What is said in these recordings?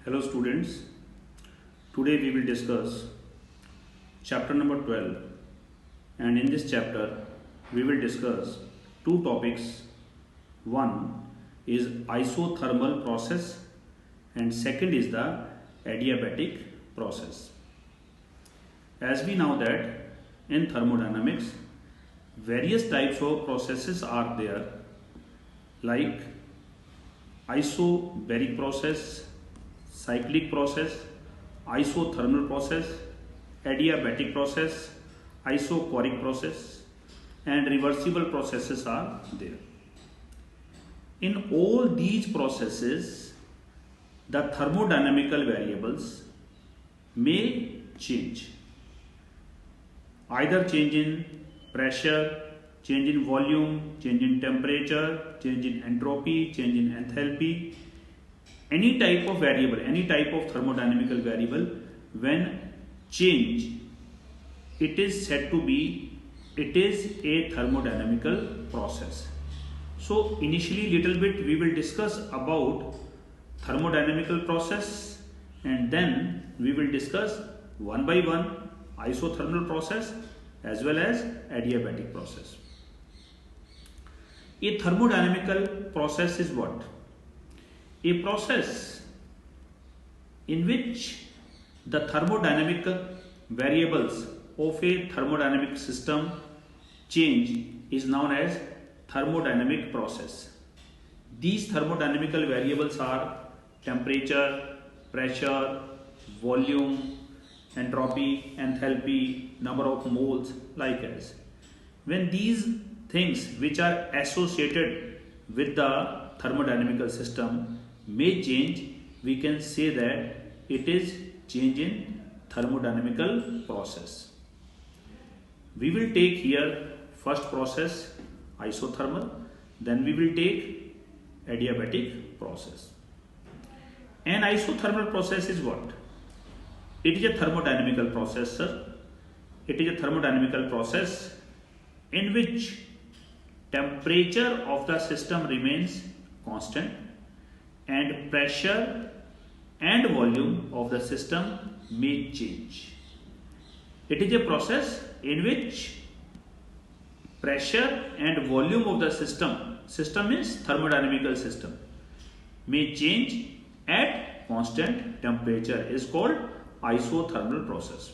Hello students, today we will discuss chapter number 12, and in this chapter we will discuss two topics. One is isothermal process and second is the adiabatic process. As we know that in thermodynamics various types of processes are there, like isobaric process, cyclic process, isothermal process, adiabatic process, isochoric process, and reversible processes are there. In all these processes, the thermodynamical variables may change. Either change in pressure, change in volume, change in temperature, change in entropy, change in enthalpy, any type of variable, any type of thermodynamical variable, when change, it is said to be, it is a thermodynamical process. So initially little bit we will discuss about thermodynamical process, and then we will discuss one by one isothermal process as well as adiabatic process. A thermodynamical process is what? A process in which the thermodynamic variables of a thermodynamic system change is known as thermodynamic process. These thermodynamical variables are temperature, pressure, volume, entropy, enthalpy, number of moles, like as. When these things which are associated with the thermodynamical system may change, we can say that it is change in thermodynamical process. We will take here first process isothermal, then we will take adiabatic process. An isothermal process is what? It is a thermodynamical process, sir. It is a thermodynamical process in which temperature of the system remains constant and pressure and volume of the system may change. It is a process in which pressure and volume of the system is thermodynamical system, may change at constant temperature, is called isothermal process.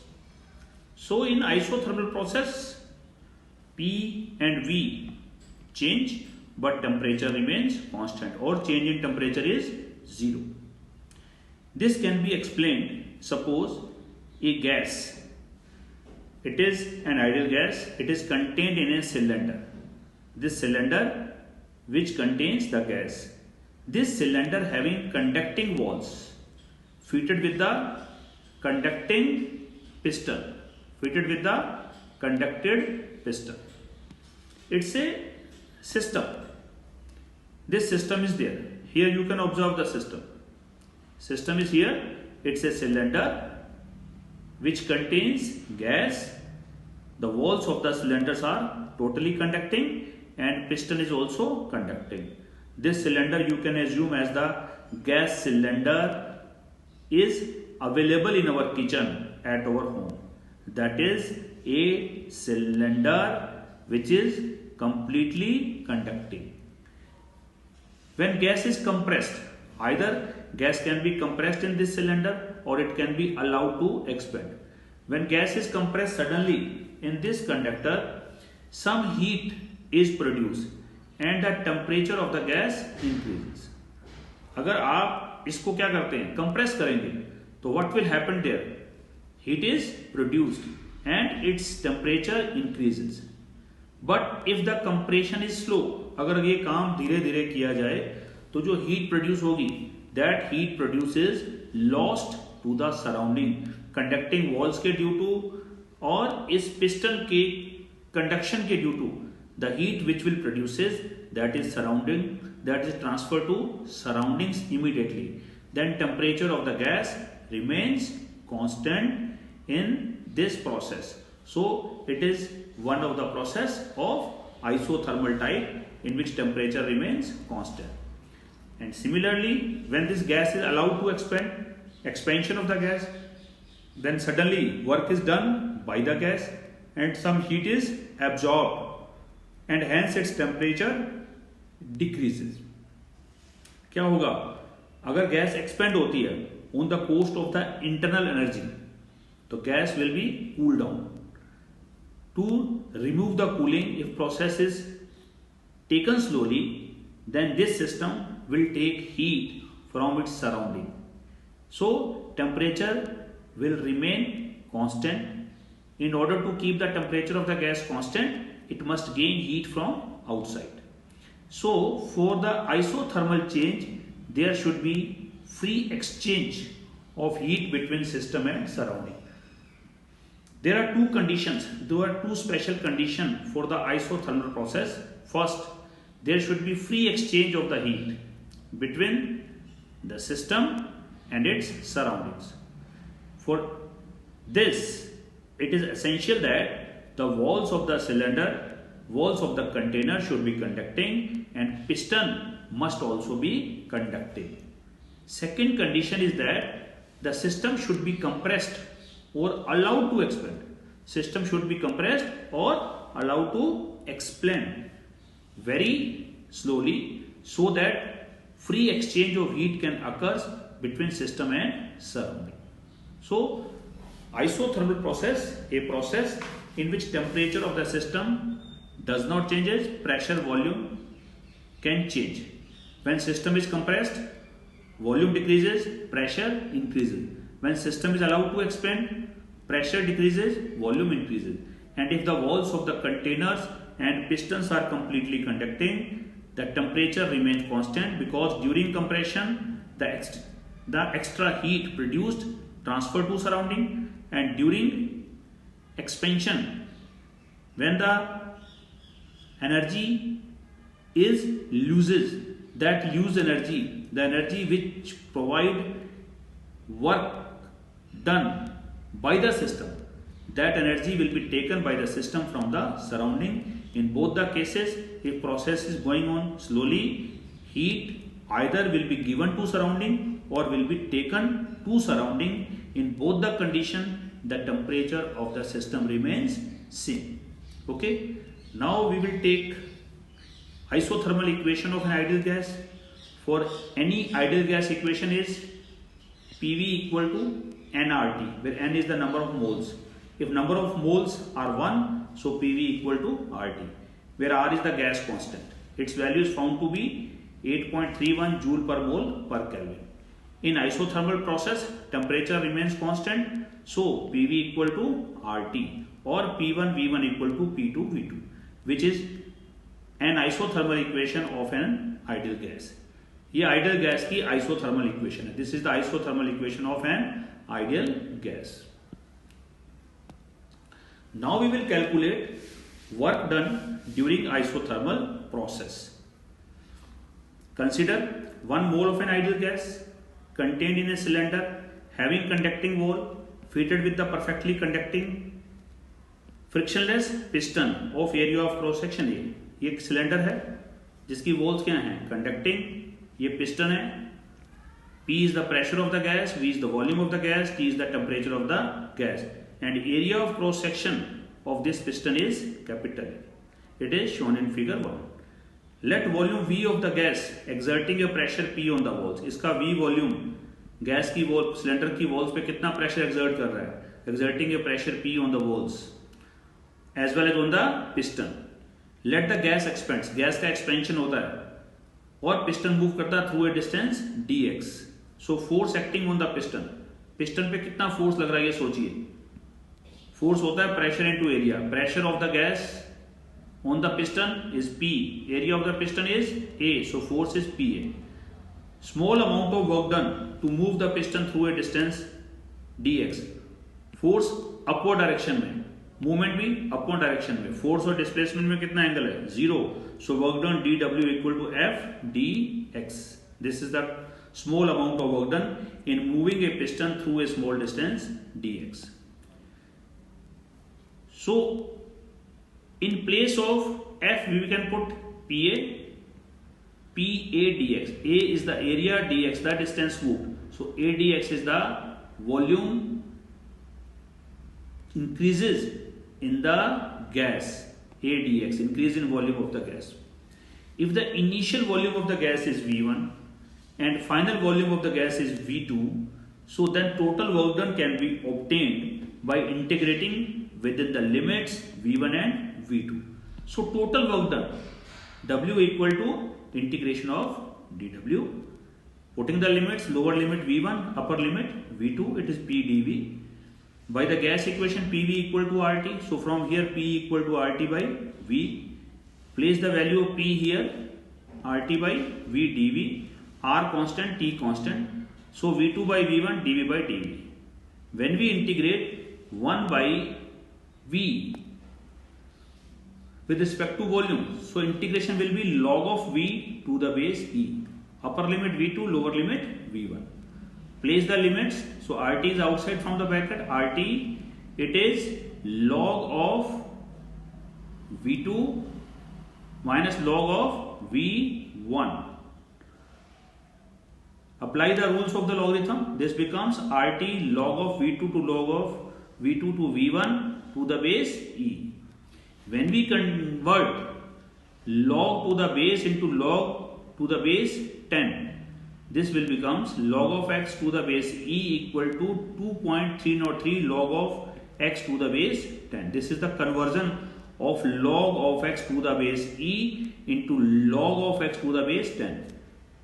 So in isothermal process, P and V change but temperature remains constant, or change in temperature is 0. This can be explained. Suppose a gas, it is an ideal gas, it is contained in a cylinder. This cylinder which contains the gas, this cylinder having conducting walls fitted with the conducting piston, fitted with the conducted piston. It's a system. This system is there. Here you can observe the system. System is here. It's a cylinder which contains gas. The walls of the cylinders are totally conducting and piston is also conducting. This cylinder you can assume as the gas cylinder is available in our kitchen at our home. That is a cylinder which is completely conducting. When gas is compressed, either gas can be compressed in this cylinder or it can be allowed to expand. When gas is compressed, suddenly in this conductor some heat is produced and the temperature of the gas increases. अगर आप इसको क्या करते हैं, compress करेंगे, तो what will happen there? Heat is produced and its temperature increases. But if the compression is slow, अगर ये काम धीरे धीरे किया जाए तो जो heat produce होगी, that heat produces lost to the surrounding conducting walls के due to और इस piston के conduction के due to the heat which will produces, that is surrounding, that is transferred to surroundings immediately. Then temperature of the gas remains constant in this process. So it is one of the process of isothermal type in which temperature remains constant. And similarly, when this gas is allowed to expand, expansion of the gas, then suddenly work is done by the gas and some heat is absorbed and hence its temperature decreases. क्या होगा अगर gas expand होती है on the cost of the internal energy तो gas will be cool down. To remove the cooling if process is taken slowly then this system will take heat from its surrounding. So temperature will remain constant. In order to keep the temperature of the gas constant, it must gain heat from outside. So for the isothermal change, there should be free exchange of heat between system and surrounding. There are two conditions. There are two special conditions for the isothermal process. First, there should be free exchange of the heat between the system and its surroundings. For this, it is essential that the walls of the cylinder, walls of the container should be conducting and piston must also be conducting. Second condition is that the system should be compressed or allowed to expand. System should be compressed or allowed to expand very slowly so that free exchange of heat can occur between system and surrounding. So isothermal process, a process in which temperature of the system does not changes, pressure volume can change. When system is compressed, volume decreases, pressure increases. When system is allowed to expand, pressure decreases, volume increases. And if the walls of the containers and pistons are completely conducting, the temperature remains constant because during compression the extra heat produced transferred to surrounding, and during expansion when the energy is loses, that used energy, the energy which provide work done by the system, that energy will be taken by the system from the surrounding. In both the cases, if process is going on slowly, heat either will be given to surrounding or will be taken to surrounding. In both the condition, the temperature of the system remains same. Okay. Now we will take isothermal equation of an ideal gas. For any ideal gas equation is PV equal to nRT, where n is the number of moles. If number of moles are 1, so PV equal to RT, where R is the gas constant. Its value is found to be 8.31 joule per mole per Kelvin. In isothermal process, temperature remains constant, so PV equal to RT or P1 V1 equal to P2 V2, which is an isothermal equation of an ideal gas. ये ideal gas की isothermal equation है. This is the isothermal equation of an ideal gas. Now we will calculate work done during isothermal process. Consider 1 mole of an ideal gas contained in a cylinder having conducting wall fitted with the perfectly conducting frictionless piston of area of cross section A. ये एक cylinder है जिसकी walls क्या हैं? Conducting. ये piston है. P is the pressure of the gas, V is the volume of the gas, T is the temperature of the gas, and area of cross section of this piston is capital A. It is shown in figure 1. Let volume V of the gas exerting a pressure P on the walls. इसका V volume gas की wall cylinder की walls पे कितना pressure exert कर रहा है? Exerting a pressure P on the walls as well as on the piston. Let the gas expands. Gas का expansion होता है और पिस्टन मूव करता है through a distance dx. So force acting on the piston. Piston पे कितना force लग रहा है ये सोचिए. फोर्स होता है pressure into area. Pressure of the gas on the piston is P. Area of the piston is A. So force is PA. Small amount of work done to move the piston through a distance dx. Force upward direction में, movement भी upward direction में. Force और displacement में कितना angle है? 0. So work done dw equal to F dx. This is the small amount of work done in moving a piston through a small distance dx. So in place of F we can put PA dx. A is the area, dx the distance moved. So AdX is the volume increases in the gas. AdX, increase in volume of the gas. If the initial volume of the gas is V1 and final volume of the gas is V2, so then total work done can be obtained by integrating within the limits V1 and V2. So total work done, W equal to integration of dW. Putting the limits, lower limit V1, upper limit V2, it is P dV. By the gas equation, PV equal to RT. So from here P equal to RT by V. Place the value of P here, RT by V dV. R constant, T constant. So V2 by V1, dV by dV. When we integrate 1 by V with respect to volume, so integration will be log of V to the base E. Upper limit V2, lower limit V1. Place the limits. So RT is outside from the bracket. RT, it is log of V2 minus log of V1. Apply the rules of the logarithm. This becomes RT log of V2 to log of V2 to V1 to the base E. When we convert log to the base into log to the base 10, this will becomes log of x to the base E equal to 2.303 log of x to the base 10. This is the conversion of log of x to the base E into log of x to the base 10.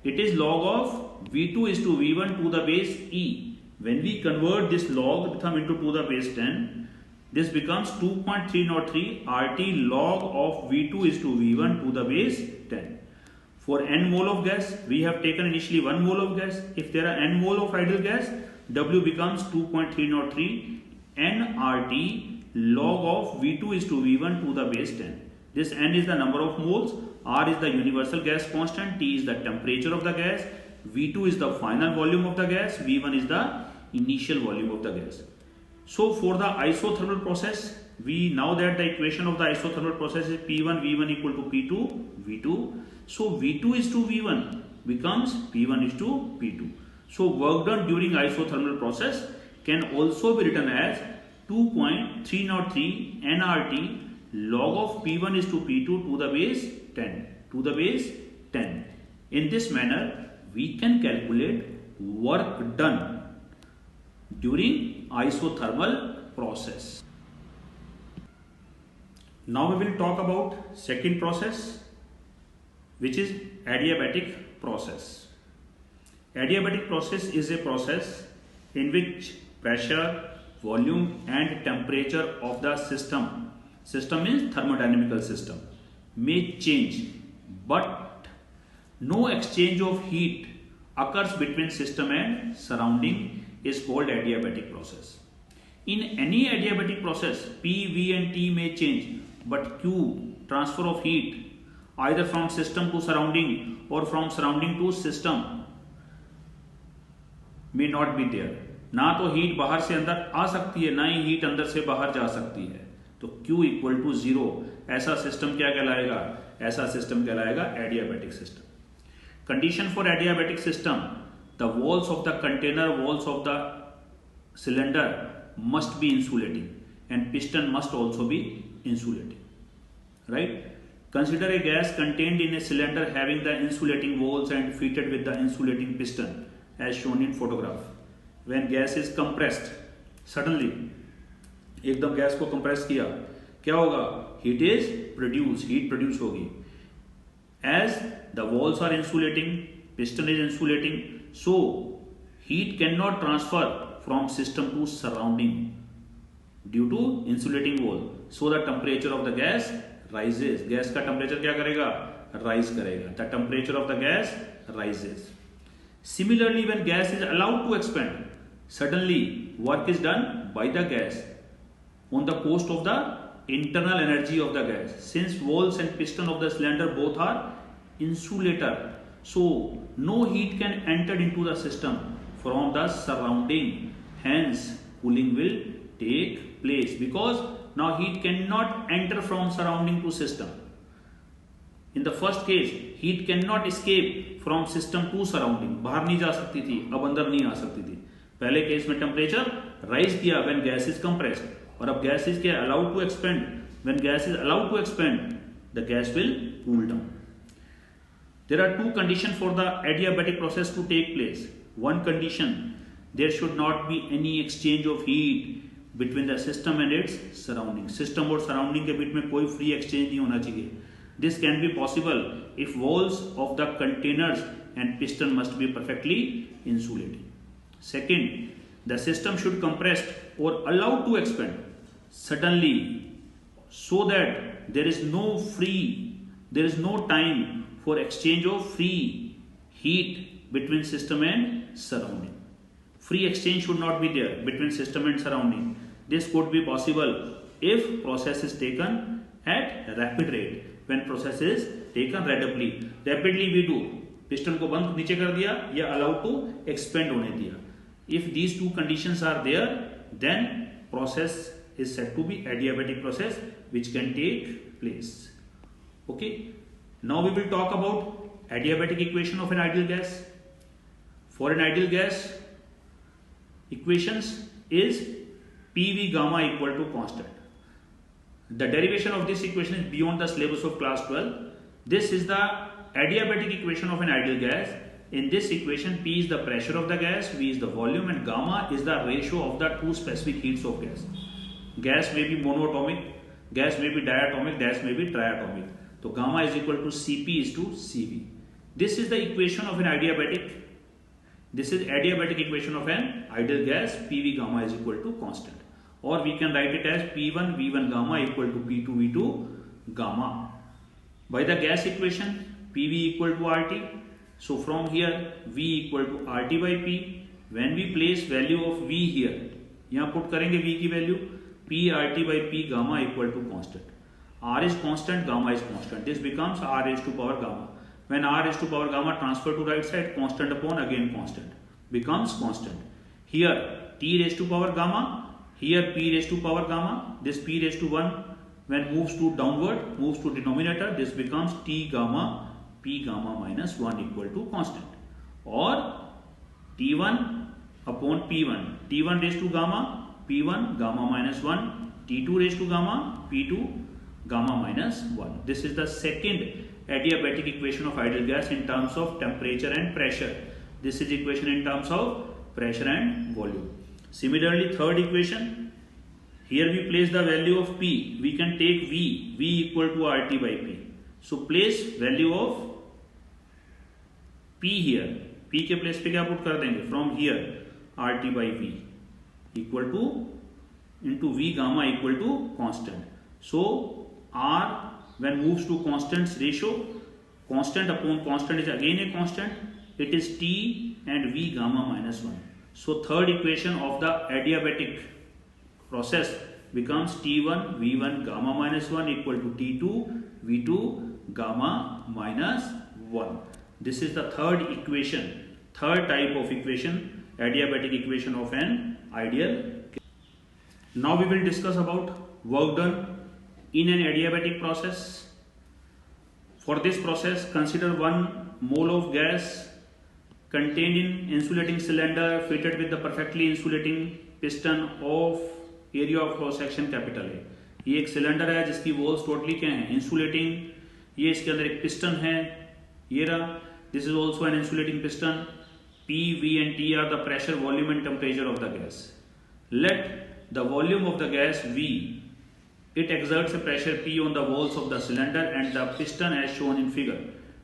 It is log of V2 is to V1 to the base E. When we convert this logarithm into to the base 10, this becomes 2.303 RT log of V2 is to V1 to the base 10. For n mole of gas, we have taken initially 1 mole of gas. If there are n mole of ideal gas, W becomes 2.303 nRT log of V2 is to V1 to the base 10. This n is the number of moles, R is the universal gas constant, T is the temperature of the gas, V2 is the final volume of the gas, V1 is the initial volume of the gas. So for the isothermal process, we now that the equation of the isothermal process is P1 V1 equal to P2 V2. So V2 is to V1 becomes P1 is to P2. So work done during isothermal process can also be written as 2.303 nRT log of P1 is to P2 to the base 10 to the base 10. In this manner, we can calculate work done during isothermal process. Now we will talk about second process, which is adiabatic process. Adiabatic process is a process in which pressure, volume and temperature of the system means thermodynamical system, may change, but no exchange of heat occurs between system and surrounding is called adiabatic process. In any adiabatic process, P, V and T may change, but Q, transfer of heat either from system to surrounding or from surrounding to system, may not be there. ना तो heat बाहर से अंदर आ सकती है, ना ही heat अंदर से बाहर जा सकती है. तो Q इक्वल टू 0, ऐसा सिस्टम क्या कहलाएगा? ऐसा सिस्टम कहलाएगा adiabatic system. Condition for adiabatic system, the walls of the container, walls of the cylinder must be insulating and piston must also be insulating, right? Consider a gas contained in a cylinder having the insulating walls and fitted with the insulating piston as shown in photograph. When gas is compressed, suddenly एकदम gas को compress किया, क्या होगा? Heat is produce, heat produce होगी. As the walls are insulating, piston is insulating, so heat can not transfer from system to surrounding due to insulating wall. So the temperature of the gas rises. Gas का temperature क्या करेगा? Rise करेगा. The temperature of the gas rises. Similarly, when gas is allowed to expand, suddenly work is done by the gas on the cost of the internal energy of the gas. Since walls and piston of the cylinder both are insulator, so no heat can enter into the system from the surrounding. Hence, cooling will take place because now heat cannot enter from surrounding to system. In the first case, heat cannot escape from system to surrounding. बाहर नहीं जा सकती थी, अब अंदर नहीं आ सकती थी. पहले केस में टेम्परेचर राइज किया when gas is compressed, और अब gas is क्या allowed to expand. When gas is allowed to expand, the gas will cool down. There are two conditions for the adiabatic process to take place. One condition, there should not be any exchange of heat between the system and its surrounding. System और surrounding के बीच में कोई free exchange नहीं होना चाहिए. This can be possible if walls of the containers and piston must be perfectly insulated. Second, the system should compress or allowed to expand suddenly so that there is no time for exchange of free heat between system and surrounding. Free exchange should not be there between system and surrounding. This could be possible if process is taken at rapid rate. When process is taken rapidly we do piston को बंद नीचे कर दिया या allowed to expand होने दिया. If these two conditions are there, then process is said to be adiabatic process which can take place. Okay, now we will talk about adiabatic equation of an ideal gas. For an ideal gas, equations is PV gamma equal to constant. The derivation of this equation is beyond the syllabus of class 12. This is the adiabatic equation of an ideal gas. In this equation, P is the pressure of the gas, V is the volume, and gamma is the ratio of the two specific heats of gas. Gas may be monoatomic, gas may be diatomic, gas may be triatomic. So gamma is equal to Cp is to Cv. This is the equation of an adiabatic. This is adiabatic equation of an ideal gas. PV gamma is equal to constant. Or we can write it as P1 V1 gamma equal to P2 V2 gamma. By the gas equation, PV equal to RT. So from here, V equal to RT by P. When we place value of V here, यहाँ put करेंगे V की value, P RT by P gamma equal to constant. R is constant, gamma is constant. This becomes R raised to power gamma. When R raised to power gamma transfer to right side, constant upon again constant becomes constant. Here T raised to power gamma. Here P raised to power gamma, this P raised to 1, when moves to downward, moves to denominator, this becomes T gamma, P gamma minus 1 equal to constant. Or T1 upon P1, T1 raised to gamma, P1 gamma minus 1, T2 raised to gamma, P2 gamma minus 1. This is the second adiabatic equation of ideal gas in terms of temperature and pressure. This is equation in terms of pressure and volume. Similarly, third equation, here we place the value of P. We can take V equal to RT by P. So place value of P here. P के place पे क्या put कर देंगे? From here, RT by V equal to into V gamma equal to constant. So R when moves to constants ratio, constant upon constant is again a constant. It is T and V gamma minus 1. So third equation of the adiabatic process becomes T1 V1 gamma minus 1 equal to T2 V2 gamma minus 1. This is the third equation, third type of equation, adiabatic equation of an ideal gas. Now we will discuss about work done in an adiabatic process. For this process, consider 1 mole of gas contained in insulating cylinder fitted with the perfectly insulating piston of area of cross section capital है. ये एक cylinder है जिसकी walls totally क्या है? Insulating. ये इसके अंदर एक पिस्टन है, ये रहा. This is also an insulating piston. P, V and T are the pressure, volume and temperature of the gas. Let the volume of the gas V, it exerts a pressure P on the walls of the cylinder and the piston as shown in figure.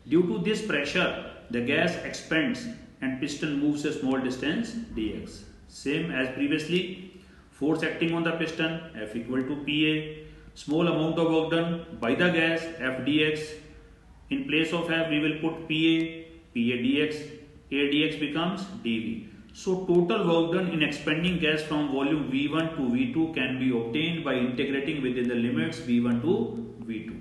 Due to this pressure, the gas expands and piston moves a small distance dx. Same as previously, force acting on the piston F equal to Pa. Small amount of work done by the gas F dx. In place of F we will put Pa dx. A dx becomes dV. So total work done in expanding gas from volume V1 to V2 can be obtained by integrating within the limits V1 to V2.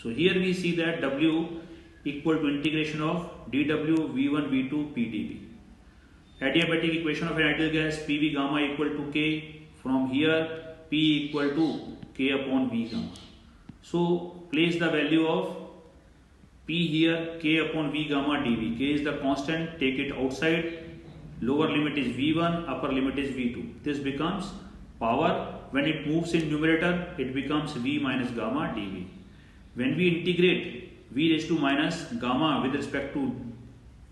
So here we see that W equal to integration of dW V1 V2 pdV. Adiabatic equation of an ideal gas PV gamma equal to K. From here P equal to K upon V gamma. So place the value of P here K upon V gamma dV. K is the constant, take it outside. Lower limit is V1, upper limit is V2. This becomes power. When it moves in numerator, it becomes V minus gamma dV. When we integrate V raised to minus gamma with respect to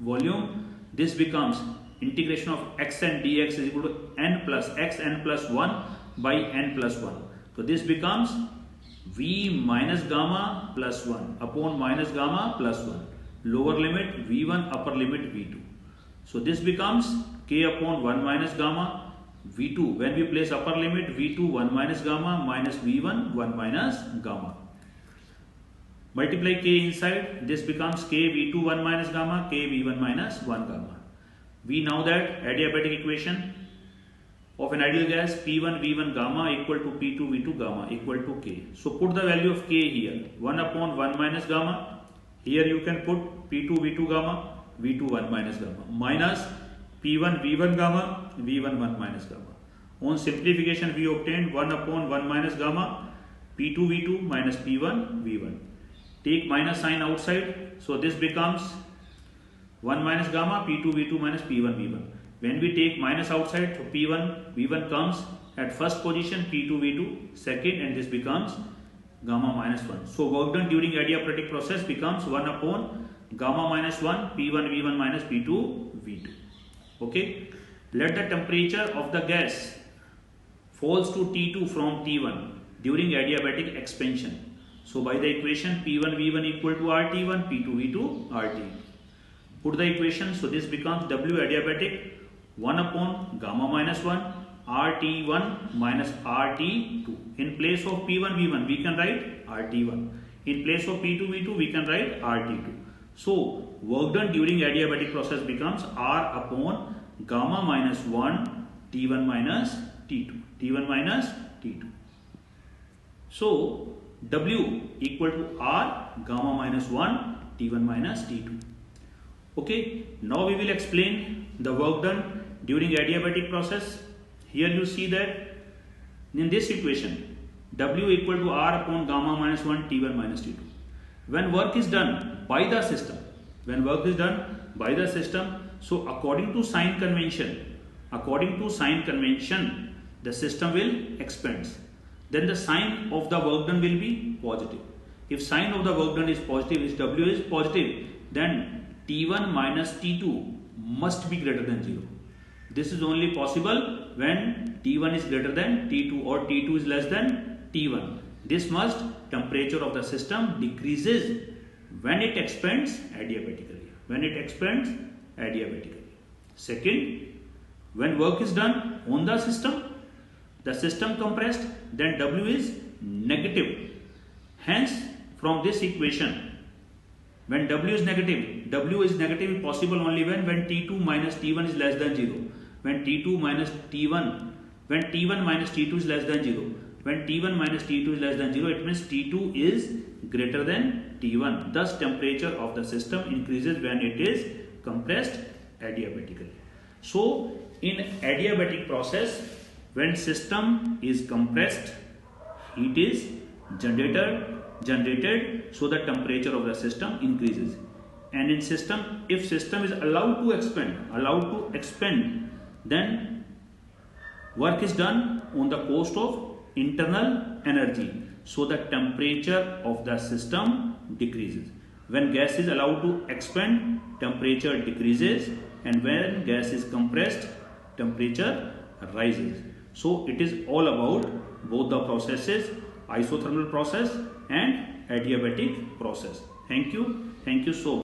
volume, this becomes integration of x and dx is equal to n plus x n plus 1 by n plus 1. So this becomes V minus gamma plus 1 upon minus gamma plus 1. Lower limit V1, upper limit V2. So this becomes K upon 1 minus gamma V2. When we place upper limit V2 1 minus gamma minus V1 1 minus gamma. Multiply K inside, this becomes K V2 1 minus gamma, K V1 minus 1 gamma. We know that adiabatic equation of an ideal gas P1 V1 gamma equal to P2 V2 gamma equal to K. So put the value of K here, 1 upon 1 minus gamma. Here you can put P2 V2 gamma, V2 1 minus gamma minus P1 V1 gamma, V1 1 minus gamma. On simplification we obtained 1 upon 1 minus gamma, P2 V2 minus P1 V1. Take minus sign outside, so this becomes 1 minus gamma P2 V2 minus P1 V1. When we take minus outside, so P1 V1 comes at first position, P2 V2 second, and this becomes gamma minus 1. So work done during adiabatic process becomes 1 upon gamma minus 1 P1 V1 minus P2 V2. Okay, let the temperature of the gas falls to T2 from T1 during adiabatic expansion. So by the equation P1 V1 equal to RT1, P2 V2 RT. Put the equation, so this becomes W adiabatic 1 upon gamma minus 1 RT1 minus RT2. In place of P1 V1 we can write RT1. In place of P2 V2 we can write RT2. So work done during adiabatic process becomes R upon gamma minus 1 T1 minus T2. T1 minus T2. So W equal to R gamma minus 1 T1 minus T2. Okay, now we will explain the work done during adiabatic process. Here you see that in this equation W equal to R upon gamma minus 1 T1 minus T2. When work is done by the system, so according to sign convention, the system will expand. Then the sign of the work done will be positive. If sign of the work done is positive, if W is positive, then T1 minus T2 must be greater than 0. This is only possible when T1 is greater than T2 or T2 is less than T1. This must temperature of the system decreases when it expands adiabatically. Second, when work is done on the system compressed, then W is negative. Hence, from this equation, when W is negative possible only when T2 minus T1 is less than 0. When T1 minus T2 is less than 0. When T1 minus T2 is less than 0, it means T2 is greater than T1. Thus, temperature of the system increases when it is compressed adiabatically. So, in adiabatic process, when system is compressed, heat is generated, so the temperature of the system increases. And in system, if system is allowed to expand, then work is done on the cost of internal energy, so the temperature of the system decreases. When gas is allowed to expand, temperature decreases, and when gas is compressed, temperature rises. So it is all about both the processes, isothermal process and adiabatic process. Thank you so much.